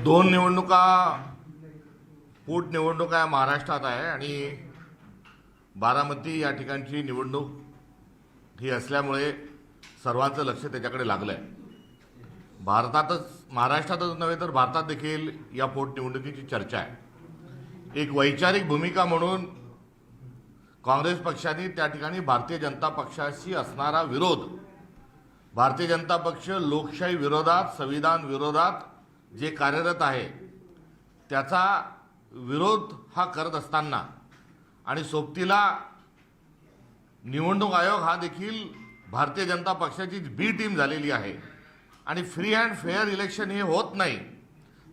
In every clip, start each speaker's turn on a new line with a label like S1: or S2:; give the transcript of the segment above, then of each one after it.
S1: दोन निवडणुका पोटनिवडणुका महाराष्ट्रात आहे आणि बारामती या ठिकाणची निवडणूक ही असल्यामुळे सर्वांचं लक्ष त्याच्याकडे लागलं आहे. महाराष्ट्रातच नव्हे तर भारतात देखील या पोटनिवडणुकीची चर्चा आहे. एक वैचारिक भूमिका म्हणून काँग्रेस पक्षाने त्या ठिकाणी भारतीय जनता पक्षाशी असणारा विरोध, भारतीय जनता पक्ष लोकशाही विरोधात, संविधान विरोधात जे कार्यरत आहे त्याचा विरोध हा करत असताना आणि सोबतीला निवडणूक आयोग हा देखील भारतीय जनता पक्षाची बी टीम झालेली आहे आणि फ्री अँड फेअर इलेक्शन हे होत नाही,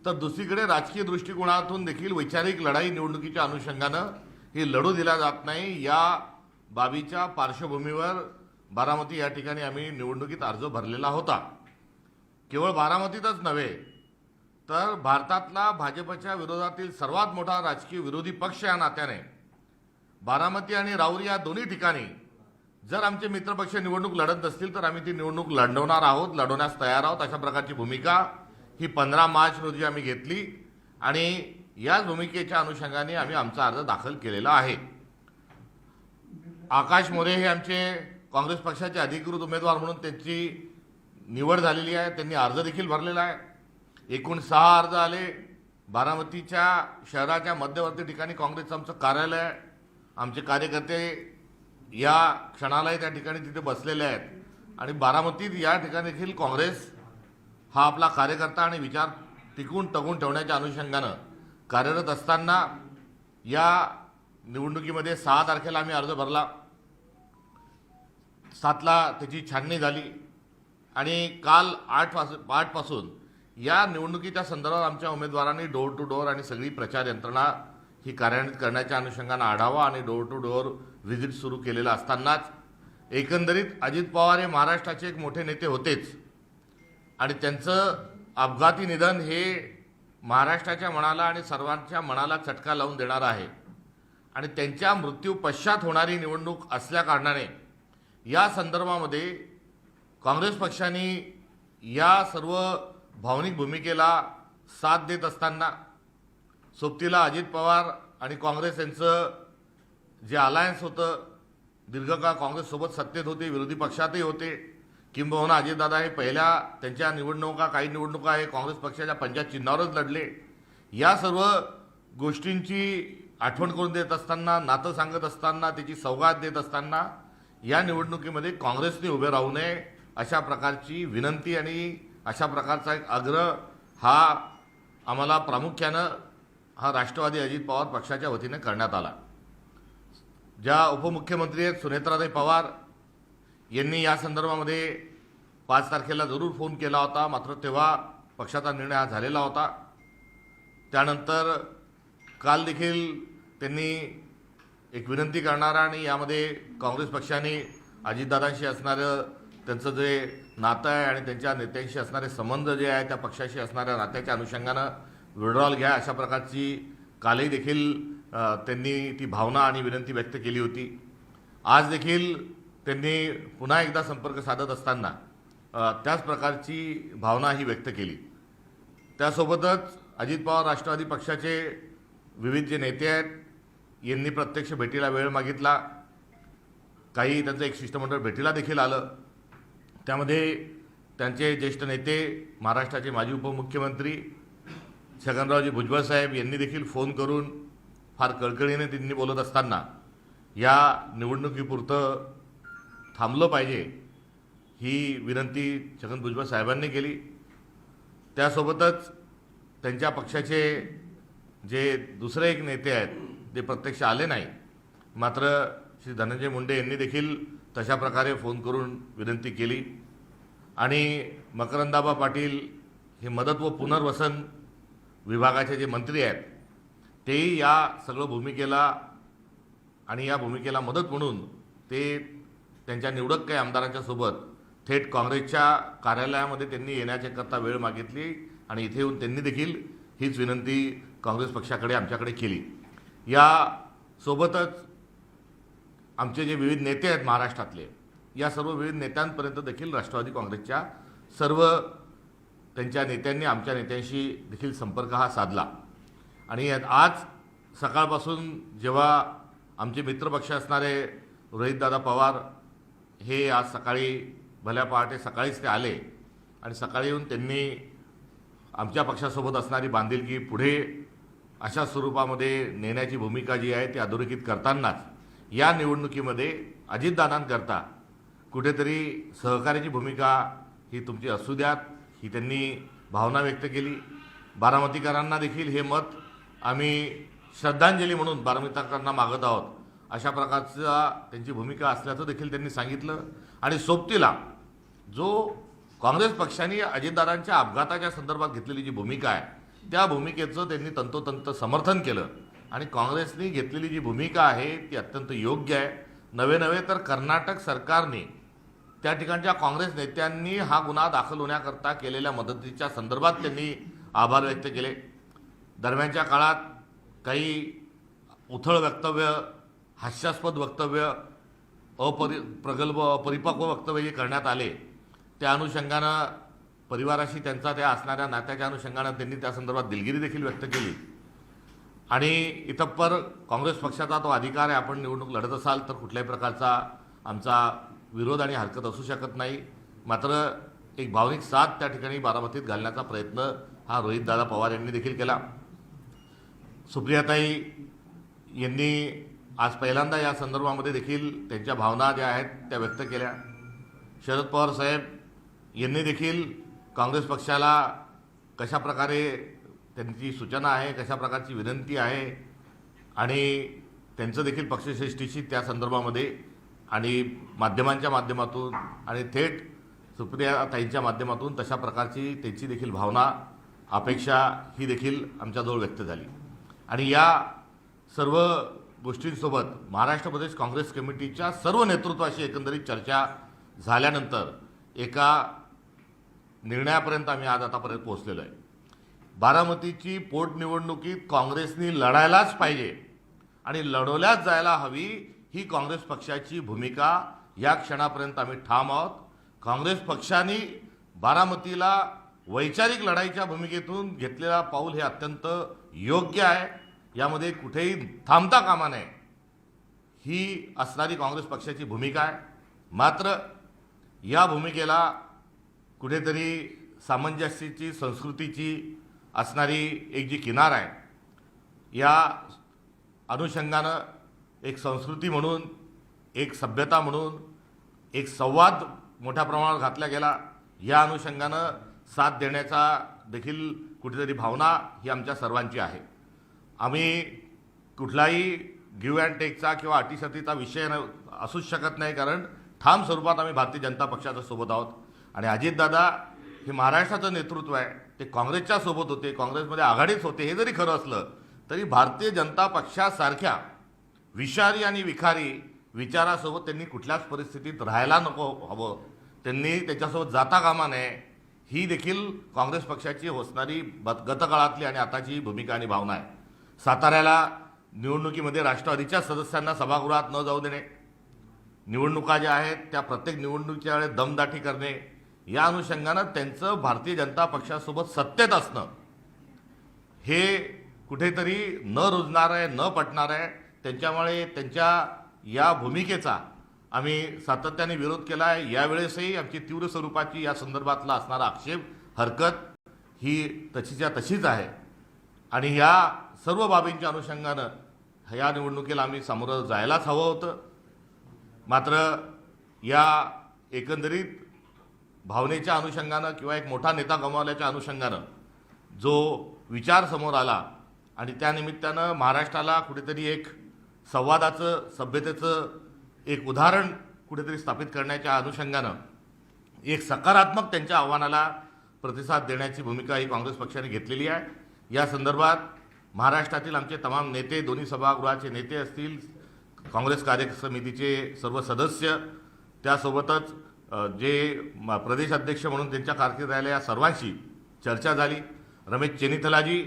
S1: तर दुसरीकडे राजकीय दृष्टिकोनातून देखील वैचारिक लढाई निवडणुकीच्या अनुषंगानं ही लढू दिला जात नाही. या बाबीच्या पार्श्वभूमीवर बारामती या ठिकाणी आम्ही निवडणुकीत अर्ज भरलेला होता. केवळ बारामतीतच नव्हे तर भारतातला भाजपच्या विरोधातील सर्वात मोठा राजकीय विरोधी पक्ष या नात्याने बारामती आणि राऊरी या दोन्ही ठिकाणी जर आमचे मित्रपक्ष निवडणूक लढत नसतील तर आम्ही ती निवडणूक लढवणार आहोत, लढवण्यास तयार आहोत. अशा प्रकारची भूमिका ही 15 मार्च रोजी आम्ही घेतली आणि याच भूमिकेच्या अनुषंगाने आम्ही आमचा अर्ज दाखल केलेला आहे. आकाश मोरे हे आमचे काँग्रेस पक्षाचे अधिकृत उमेदवार म्हणून त्यांची निवड झालेली आहे. त्यांनी अर्ज देखील भरलेला आहे. एकूण 6 अर्ज आले. बारामतीच्या शहराच्या मध्यवर्ती ठिकाणी काँग्रेसचं आमचं कार्यालय आहे. आमचे कार्यकर्ते या क्षणालाही त्या ठिकाणी तिथे बसलेले आहेत आणि बारामतीत या ठिकाणी देखील काँग्रेस हा आपला कार्यकर्ता आणि विचार टिकून ठेवण्याच्या अनुषंगानं कार्यरत असताना या निवडणुकीमध्ये 6 तारखेला आम्ही अर्ज भरला. 7ला त्याची छाननी झाली आणि काल 8 पासून या निवडणुकीच्या संदर्भात आमच्या उमेदवारांनी डोर टू डोर आणि सगळी प्रचार यंत्रणा ही कार्यान्वित करण्याच्या अनुषंगानं आढावा आणि डोर टू डोर व्हिजिट सुरू केलेला असतानाच एकंदरीत अजित पवार हे महाराष्ट्राचे एक मोठे नेते होतेच आणि त्यांचं अपघाती निधन हे महाराष्ट्राच्या मनाला आणि सर्वांच्या मनाला चटका लावून देणारा आहे आणि त्यांच्या मृत्यू पश्चात होणारी निवडणूक असल्या कारणाने या संदर्भामध्ये काँग्रेस पक्षाने या सर्व भावनिक भूमिकेला साथ देत असताना सोबतीला अजित पवार आणि काँग्रेस यांचं जे अलायन्स होतं, दीर्घकाळ काँग्रेससोबत सत्तेत होते, विरोधी पक्षातही होते, किंबहुना अजितदादा हे पहिल्या त्यांच्या काही निवडणुका हे काँग्रेस पक्षाच्या पंजाब चिन्हावरच लढले. या सर्व गोष्टींची आठवण करून देत असताना, नातं सांगत असताना, त्याची सौगात देत असताना या निवडणुकीमध्ये काँग्रेसने उभे राहू नये अशा प्रकारची विनंती आणि अशा प्रकारचा एक आग्रह हा आम्हाला प्रामुख्यानं हा राष्ट्रवादी अजित पवार पक्षाच्या वतीने करण्यात आला. ज्या उपमुख्यमंत्री आहेत सुनेत्राताई पवार यांनी या संदर्भामध्ये 5 तारखेला जरूर फोन केला होता, मात्र तेव्हा पक्षाचा निर्णय हा झालेला होता. त्यानंतर काल देखील त्यांनी एक विनंती करणारा आणि यामध्ये काँग्रेस पक्षाने अजितदादांशी असणारं त्यांचं जे नातं आहे आणि त्यांच्या नेत्यांशी असणारे संबंध जे आहे त्या पक्षाशी असणाऱ्या नात्याच्या अनुषंगानं विड्रॉल घ्या अशा प्रकारची कालही देखील त्यांनी ती भावना आणि विनंती व्यक्त केली होती. आज देखील त्यांनी पुन्हा एकदा संपर्क साधत असताना त्याच प्रकारची भावना ही व्यक्त केली. त्यासोबतच अजित पवार राष्ट्रवादी पक्षाचे विविध जे नेते आहेत यांनी प्रत्यक्ष भेटीला वेळ मागितला. काही त्यांचं एक शिष्टमंडळ भेटीला देखील आलं. त्यामध्ये त्यांचे ज्येष्ठ नेते महाराष्ट्राचे माजी उपमुख्यमंत्री छगनरावजी भुजबळ साहेब यांनी देखील फोन करून फार कळकळीने त्यांनी बोलत असताना या निवडणुकीपुरतं थांबलं पाहिजे ही विनंती छगन भुजबळ साहेबांनी केली. त्यासोबतच त्यांच्या पक्षाचे जे दुसरे एक नेते आहेत ते प्रत्यक्ष आले नाही, मात्र श्री धनंजय मुंडे यांनी देखील तशा प्रकारे फोन करून विनंती केली आणि मकरंदाबा पाटील हे मदत व पुनर्वसन विभागाचे जे मंत्री आहेत तेही या सगळं भूमिकेला आणि या भूमिकेला मदत म्हणून ते त्यांच्या निवडक काही आमदारांच्या सोबत थेट काँग्रेसच्या कार्यालयामध्ये त्यांनी येण्याच्याकरता वेळ मागितली आणि इथे येऊन त्यांनी देखील हीच विनंती काँग्रेस पक्षाकडे आमच्याकडे केली. या सोबतच आमचे जे विविध नेते आहेत महाराष्ट्रातले, या सर्व विविध नेत्यांपर्यंत देखील राष्ट्रवादी काँग्रेसच्या सर्व त्यांच्या नेत्यांनी आमच्या नेत्यांशी देखील संपर्क हा साधला. आणि आज सकाळपासून जेव्हा आमचे मित्रपक्ष असणारे रोहितदादा पवार हे आज सकाळी भल्या पहाटे सकाळीच ते आले आणि सकाळी येऊन त्यांनी आमच्या पक्षासोबत असणारी बांधिलकी पुढे अशा स्वरूपामध्ये नेण्याची भूमिका जी आहे ती अधोरेखित करतानाच या निवडणुकीमध्ये अजितदादांकरता कुठेतरी सहकार्याची भूमिका ही तुमची असू द्यात, ही त्यांनी भावना व्यक्त केली. बारामतीकरांना देखील हे मत आम्ही श्रद्धांजली म्हणून बारामतीकरांना मागत आहोत, अशा प्रकारचा त्यांची भूमिका असल्याचं देखील त्यांनी सांगितलं. आणि सोबतीला जो काँग्रेस पक्षाने अजितदादांच्या अपघाताच्या संदर्भात घेतलेली जी भूमिका आहे त्या भूमिकेचं त्यांनी तंतोतंत समर्थन केलं. आणि काँग्रेसने घेतलेली जी भूमिका आहे ती अत्यंत योग्य आहे. नवे तर कर्नाटक सरकारने त्या ठिकाणच्या काँग्रेस नेत्यांनी हा गुन्हा दाखल होण्याकरता केलेल्या मदतीच्या संदर्भात त्यांनी आभार व्यक्त केले. दरम्यानच्या काळात काही उथळ वक्तव्य, हास्यास्पद वक्तव्य, प्रगल्भ अपरिपक्व वक्तव्य जे करण्यात आले त्या अनुषंगानं परिवाराशी त्यांचा त्या असणाऱ्या नात्याच्या अनुषंगानं त्यांनी त्या संदर्भात दिलगिरी देखील व्यक्त केली. आणि इतप्पर काँग्रेस पक्षाचा तो अधिकार आहे, आपण निवडणूक लढत असाल तर कुठल्याही प्रकारचा आमचा विरोध आणि हरकत असू शकत नाही. मात्र एक भावनिक साथ त्या ठिकाणी बारामतीत घालण्याचा प्रयत्न हा रोहितदादा पवार यांनी देखील केला. सुप्रियाताई यांनी आज पहिल्यांदा या संदर्भामध्ये देखील त्यांच्या भावना ज्या आहेत त्या व्यक्त केल्या. शरद पवार साहेब यांनी देखील काँग्रेस पक्षाला कशा प्रकारे त्यांची सूचना आहे, कशा प्रकारची विनंती आहे आणि त्यांचं देखील पक्षश्रेष्ठीशी त्या संदर्भामध्ये आणि माध्यमांच्या माध्यमातून आणि थेट सुप्रियाताईंच्या माध्यमातून तशा प्रकारची त्यांची देखील भावना, अपेक्षा ही देखील आमच्याजवळ व्यक्त झाली. आणि या सर्व गोष्टींसोबत महाराष्ट्र प्रदेश काँग्रेस कमिटीच्या सर्व नेतृत्वाशी एकंदरीत चर्चा झाल्यानंतर एका निर्णयापर्यंत आम्ही आज आतापर्यंत पोहोचलेलो आहे. बारामतीची पोटनिवडणुकीत काँग्रेसनी लढायलाच पाहिजे आणि लढवल्याच जायला हवी, ही काँग्रेस पक्षाची भूमिका या क्षणापर्यंत आम्ही ठाम आहोत. काँग्रेस पक्षाने बारामतीला वैचारिक लढाईच्या भूमिकेतून घेतलेला पाऊल हे अत्यंत योग्य आहे. यामध्ये कुठेही थांबता कामा नये, ही असणारी काँग्रेस पक्षाची भूमिका आहे. मात्र या भूमिकेला कुठेतरी सामंजस्याची, संस्कृतीची असणारी एक जी किनार आहे, या अनुषंगानं एक संस्कृती म्हणून, एक सभ्यता म्हणून एक संवाद मोठ्या प्रमाणावर घातला गेला. या अनुषंगानं साथ देण्याचा देखील कुठेतरी भावना ही आमच्या सर्वांची आहे. आम्ही कुठलाही गिव्ह अँड टेकचा किंवा अटीशर्तीचा विषय असूच शकत नाही, कारण ठाम स्वरूपात आम्ही भारतीय जनता पक्षाच्या सोबत आहोत. आणि अजितदादा हे महाराष्ट्राचं नेतृत्व आहे, ते काँग्रेसच्या सोबत होते, काँग्रेसमध्ये आघाडीच होते. हे जरी खरं असलं तरी भारतीय जनता पक्षासारख्या विषारी आणि विखारी विचारासोबत त्यांनी कुठल्याच परिस्थितीत राहायला नको हवं, त्यांनी त्याच्यासोबत जाता कामा नये. ही देखील काँग्रेस पक्षाची असणारी गतकाळातली आणि आताची भूमिका आणि भावना आहे. साताऱ्याला निवडणुकीमध्ये राष्ट्रवादीच्या सदस्यांना सभागृहात न जाऊ देणे, निवडणुका ज्या आहेत त्या प्रत्येक निवडणुकीच्या वेळेस दमदाटी करणे, या अनुषंगानं त्यांचं भारतीय जनता पक्षासोबत सत्तेत असणं हे कुठेतरी न रुजणार आहे, न पटणार आहे. त्यांच्यामुळे त्यांच्या या भूमिकेचा आम्ही सातत्याने विरोध केला आहे. यावेळेसही आमची तीव्र स्वरूपाची या संदर्भातला असणारा आक्षेप, हरकत ही तशीच्या तशीच आहे. आणि या सर्व बाबींच्या अनुषंगानं या निवडणुकीला आम्ही सामोरं जायलाच हवं होतं. मात्र या एकंदरीत भावनेच्या अनुषंगानं किंवा एक मोठा नेता गमावल्याच्या अनुषंगानं जो विचार समोर आला आणि त्यानिमित्तानं महाराष्ट्राला कुठेतरी एक संवादाचं, सभ्यतेचं एक उदाहरण कुठेतरी स्थापित करण्याच्या अनुषंगानं एक सकारात्मक त्यांच्या आव्हानाला प्रतिसाद देण्याची भूमिका ही काँग्रेस पक्षाने घेतलेली आहे. या संदर्भात महाराष्ट्रातील आमचे तमाम नेते, दोन्ही सभागृहाचे नेते असतील, काँग्रेस कार्यसमितीचे सर्व सदस्य, त्यासोबतच जे प्रदेश अध्यक्ष म्हणून त्यांच्या कारकीर्दीत राहिल्या या सर्वांशी चर्चा झाली. रमेश चेन्नीथलाजी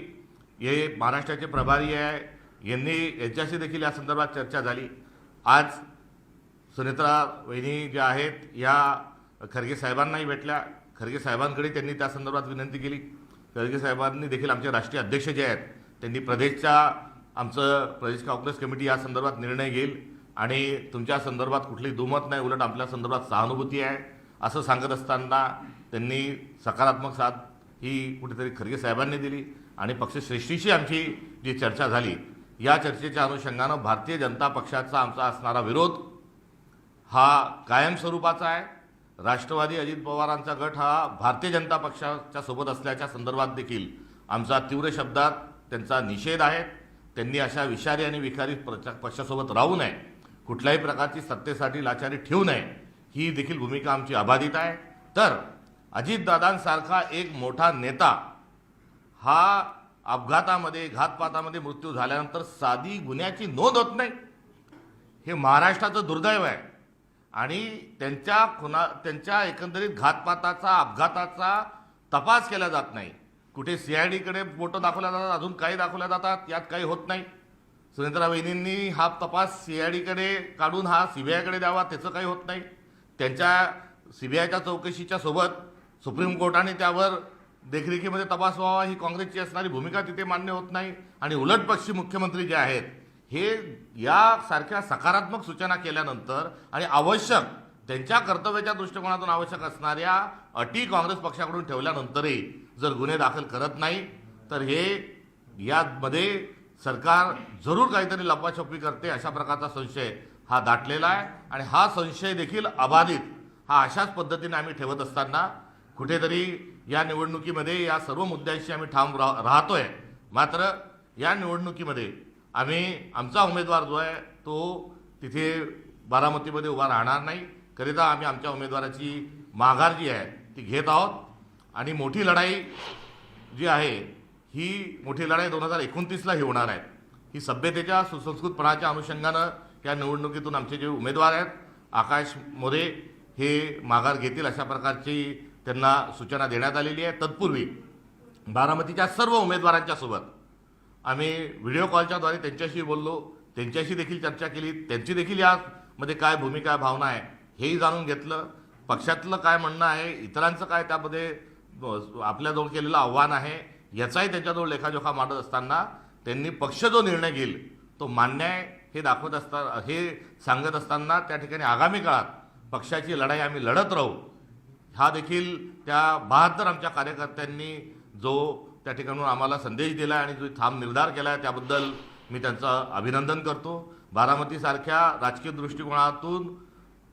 S1: हे महाराष्ट्राचे प्रभारी आहे, यांच्याशी देखील या संदर्भात चर्चा झाली. आज सुनेत्रा वहिनी ज्या आहेत या खरगे साहेबांनाही भेटल्या. खरगे साहेबांकडे त्यांनी त्या संदर्भात विनंती केली. खरगे साहेबांनी देखील आमचे राष्ट्रीय अध्यक्ष जे आहेत त्यांनी आमचं प्रदेश काँग्रेस कमिटी या संदर्भात निर्णय घेईल आणि तुमच्या संदर्भात कुठली दुमत नाही, उलट आपल्या संदर्भात सहानुभूती आहे असं सांगत असताना त्यांनी सकारात्मक साथ ही कुठेतरी खरगे साहेबांनी दिली. आणि पक्षश्रेष्ठीशी आमची जी चर्चा झाली या चर्चेच्या अनुषंगानं भारतीय जनता पक्षाचा आमचा असणारा विरोध हा कायम स्वरूपाचा आहे. राष्ट्रवादी अजित पवारांचा गट हा भारतीय जनता पक्षाच्या सोबत असल्याच्या संदर्भात देखील आमचा तीव्र शब्दात त्यांचा निषेध आहे. त्यांनी अशा विषारी आणि विखारी पक्षासोबत राहू नये, कुठल्याही प्रकारची सत्तेसाठी लाचारी ठेवू नये, ही देखील भूमिका आमची अबाधित आहे. तर अजितदादांसारखा एक मोठा नेता हा अपघातामध्ये घातपातामध्ये मृत्यू झाल्यानंतर साधी गुन्ह्याची नोंद होत नाही, हे महाराष्ट्राचं दुर्दैव आहे. आणि त्यांच्या एकंदरीत घातपाताचा अपघाताचा तपास केला जात नाही. कुठे CIDकडे फोटो दाखवल्या जातात, अजून काही दाखवल्या जातात, यात काही होत नाही. सुनेत्रा वहिनींनी हा तपास CIDकडे काढून हा CBIकडे द्यावा, त्याचं काही होत नाही. त्यांच्या CBIच्या चौकशीच्या सोबत सुप्रीम कोर्टाने त्यावर देखरेखीमध्ये तपास व्हावा ही काँग्रेसची असणारी भूमिका तिथे मान्य होत नाही. आणि उलटपक्षी मुख्यमंत्री जे आहेत हे यासारख्या सकारात्मक सूचना केल्यानंतर आणि आवश्यक त्यांच्या कर्तव्याच्या दृष्टिकोनातून आवश्यक असणाऱ्या अटी काँग्रेस पक्षाकडून ठेवल्यानंतरही जर गुन्हे दाखल करत नाही तर हे यामध्ये सरकार जरूर काहीतरी लपवाछपवी करते अशा प्रकारचा संशय हा दाटलेला आहे. आणि हा संशय देखील अबाधित हा अशाच पद्धतीने आम्ही ठेवत असताना कुठेतरी या निवडणुकीमध्ये या सर्व मुद्द्यांशी आम्ही ठाम राहतोय. मात्र या निवडणुकीमध्ये आमचा उमेदवार जो आहे तो तिथे बारामतीमध्ये उभा राहणार नाही, करिता आम्ही आमच्या उमेदवाराची माघार जी आहे ती घेत आहोत. आणि मोठी लढाई जी आहे ही मोठी लढाई 2029ला ही होणार आहे. ही सभ्यतेच्या सुसंस्कृतपणाच्या अनुषंगानं या निवडणुकीतून आमचे जे उमेदवार आहेत आकाश मोरे हे माघार घेतील अशा प्रकारची त्यांना सूचना देण्यात आलेली आहे. तत्पूर्वी बारामतीच्या सर्व उमेदवारांच्या सोबत आम्ही व्हिडिओ कॉलच्याद्वारे त्यांच्याशी बोललो, त्यांच्याशी देखील चर्चा केली. त्यांची देखील यामध्ये काय भूमिका आहे, भावना आहे हेही जाणून घेतलं. पक्षातलं काय म्हणणं आहे, इतरांचं काय त्यामध्ये आपल्याजवळ केलेलं आव्हान आहे याचाही त्यांच्याजवळ लेखाजोखा मांडत असताना त्यांनी पक्ष जो निर्णय घेईल तो मान्य आहे हे सांगत असताना त्या ठिकाणी आगामी काळात पक्षाची लढाई आम्ही लढत राहू हा देखील त्या 72 आमच्या कार्यकर्त्यांनी जो त्या ठिकाणून आम्हाला संदेश दिला आणि जो ठाम निर्धार केला आहे त्याबद्दल मी त्यांचं अभिनंदन करतो. बारामतीसारख्या राजकीय दृष्टिकोनातून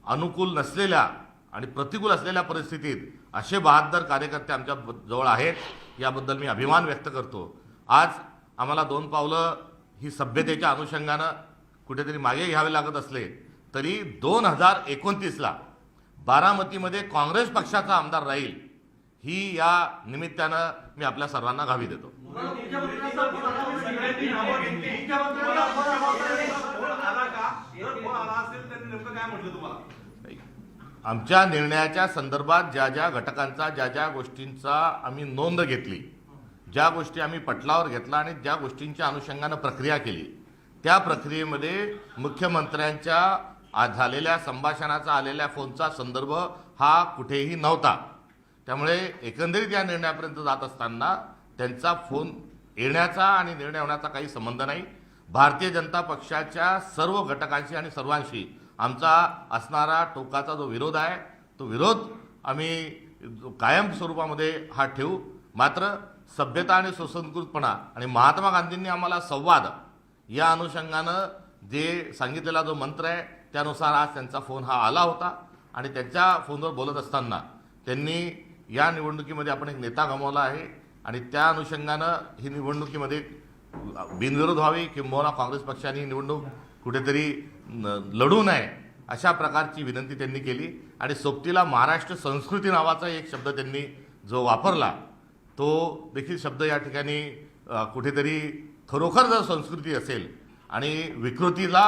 S1: अनुकूल नसलेल्या आणि प्रतिकूल असलेल्या परिस्थितीत असे 72 कार्यकर्ते आमच्या जवळ आहेत याबद्दल मी अभिमान व्यक्त करतो. आज आम्हाला 2 पावलं ही सभ्यतेच्या अनुषंगानं कुठेतरी मागे घ्यावे लागत असले तरी 2029ला बारामतीमध्ये काँग्रेस पक्षाचा आमदार राहील ही या निमित्तानं मी आपल्या सर्वांना ग्वाही देतो. आमच्या निर्णयाच्या संदर्भात ज्या ज्या घटकांचा ज्या ज्या गोष्टींचा आम्ही नोंद घेतली, ज्या गोष्टी आम्ही पटलावर घेतला आणि ज्या गोष्टींच्या अनुषंगानं प्रक्रिया केली त्या प्रक्रियेमध्ये मुख्यमंत्र्यांच्या झालेल्या संभाषणाचा आलेल्या फोनचा संदर्भ हा कुठेही नव्हता. त्यामुळे एकंदरीत या निर्णयापर्यंत जात असताना त्यांचा फोन येण्याचा आणि निर्णय होण्याचा काही संबंध नाही. भारतीय जनता पक्षाच्या सर्व घटकांशी आणि सर्वांशी आमचा असणारा टोकाचा जो विरोध आहे तो विरोध आम्ही कायम स्वरूपामध्ये हा ठेवू. मात्र सभ्यता आणि सुसंस्कृतपणा आणि महात्मा गांधींनी आम्हाला संवाद या अनुषंगानं जे सांगितलेला जो मंत्र आहे त्यानुसार आज त्यांचा फोन हा आला होता आणि त्यांच्या फोनवर बोलत असताना त्यांनी या निवडणुकीमध्ये आपण एक नेता गमावला आहे आणि त्या अनुषंगानं ही निवडणुकीमध्ये बिनविरोध व्हावी किंबहुना काँग्रेस पक्षाने ही निवडणूक कुठेतरी लढू नये अशा प्रकारची विनंती त्यांनी केली. आणि सोबतीला महाराष्ट्र संस्कृती नावाचा एक शब्द त्यांनी जो वापरला तो देखील शब्द या ठिकाणी कुठेतरी खरोखर जर संस्कृती असेल आणि विकृतीला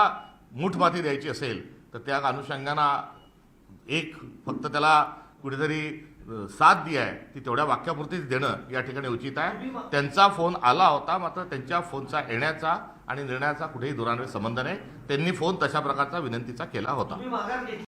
S1: मूठमाती द्यायची असेल तर त्या अनुषंगानं एक फक्त त्याला कुठेतरी साथ दी आहे ती तेवढ्या वाक्यापुरतीच देणं या ठिकाणी उचित आहे. त्यांचा फोन आला होता, मात्र त्यांच्या फोनचा येण्याचा आणि निर्णयाचा कुठेही दुरान्वय संबंध नाही. त्यांनी फोन तशा प्रकारचा विनंतीचा केला होता.